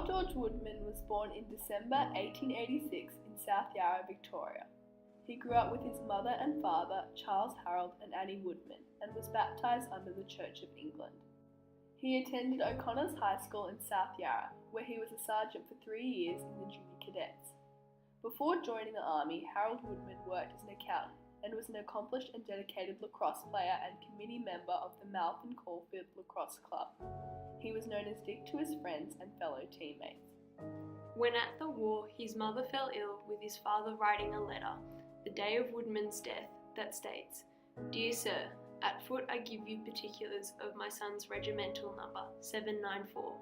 Harold George Woodman was born in December 1886 in South Yarra, Victoria. He grew up with his mother and father, Charles Harold and Annie Woodman, and was baptised under the Church of England. He attended O'Connor's High School in South Yarra, where he was a sergeant for 3 years in the Junior Cadets. Before joining the Army, Harold Woodman worked as an accountant and was an accomplished and dedicated lacrosse player and committee member of the Malvern Caulfield Lacrosse Club. He was known as Dick to his friends and fellow teammates. When at the war, his mother fell ill, with his father writing a letter, the day of Woodman's death, that states, "Dear Sir, at foot I give you particulars of my son's regimental number, 794,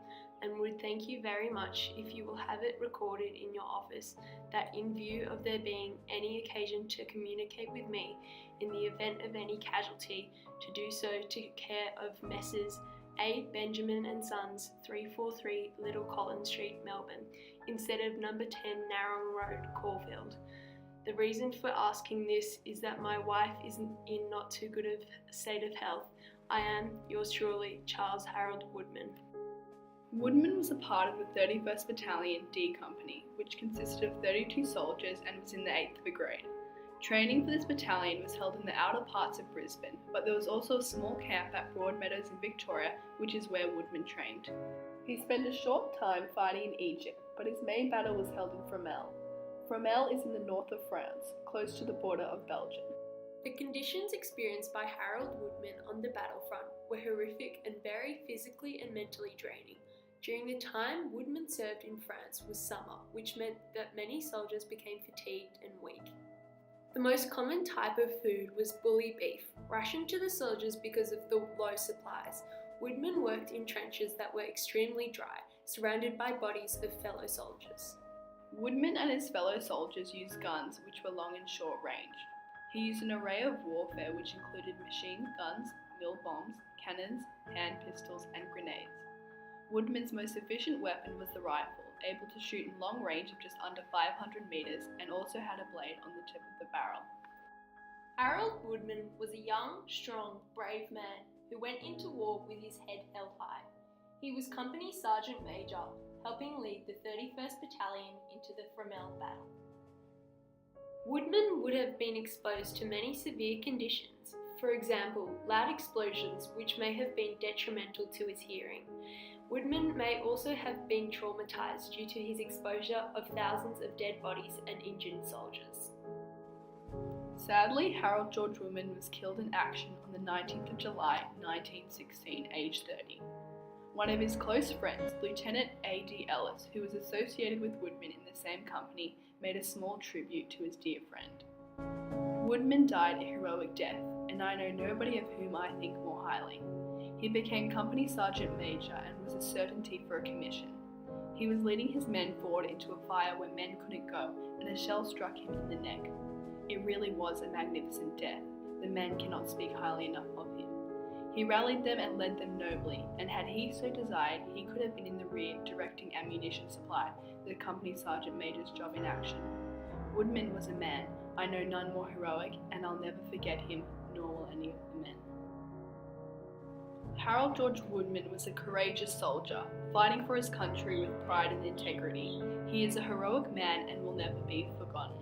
and would thank you very much if you will have it recorded in your office that in view of there being any occasion to communicate with me in the event of any casualty, to do so to care of Messrs. A. Benjamin and Sons, 343 Little Collins Street, Melbourne, instead of number 10 Narrong Road, Caulfield. The reason for asking this is that my wife is in not too good of a state of health. I am, yours truly, Charles Harold Woodman." Woodman was a part of the 31st Battalion D Company, which consisted of 32 soldiers and was in the 8th Brigade. Training for this battalion was held in the outer parts of Brisbane, but there was also a small camp at Broadmeadows in Victoria, which is where Woodman trained. He spent a short time fighting in Egypt, but his main battle was held in Fromelles. Fromelles is in the north of France, close to the border of Belgium. The conditions experienced by Harold Woodman on the battlefront were horrific and very physically and mentally draining. During the time Woodman served in France was summer, which meant that many soldiers became fatigued and weak. The most common type of food was bully beef, rationed to the soldiers because of the low supplies. Woodman worked in trenches that were extremely dry, surrounded by bodies of fellow soldiers. Woodman and his fellow soldiers used guns which were long and short range. He used an array of warfare which included machine guns, mill bombs, cannons, hand pistols and grenades. Woodman's most efficient weapon was the rifle, able to shoot in long range of just under 500 metres and also had a blade on the tip of the barrel. Harold Woodman was a young, strong, brave man who went into war with his head held high. He was Company Sergeant Major, helping lead the 31st Battalion into the Fromelles battle. Woodman would have been exposed to many severe conditions, for example, loud explosions which may have been detrimental to his hearing. Woodman may also have been traumatised due to his exposure of thousands of dead bodies and injured soldiers. Sadly, Harold George Woodman was killed in action on the 19th of July 1916, aged 30. One of his close friends, Lieutenant A.D. Ellis, who was associated with Woodman in the same company, made a small tribute to his dear friend. Woodman died a heroic death, and I know nobody of whom I think more highly. He became Company Sergeant Major and was a certainty for a commission. He was leading his men forward into a fire where men couldn't go, and a shell struck him in the neck. It really was a magnificent death. The men cannot speak highly enough of him. He rallied them and led them nobly, and had he so desired, he could have been in the rear directing ammunition supply, the Company Sergeant Major's job in action. Woodman was a man, I know none more heroic, and I'll never forget him, nor will any of the men. Harold George Woodman was a courageous soldier, fighting for his country with pride and integrity. He is a heroic man and will never be forgotten.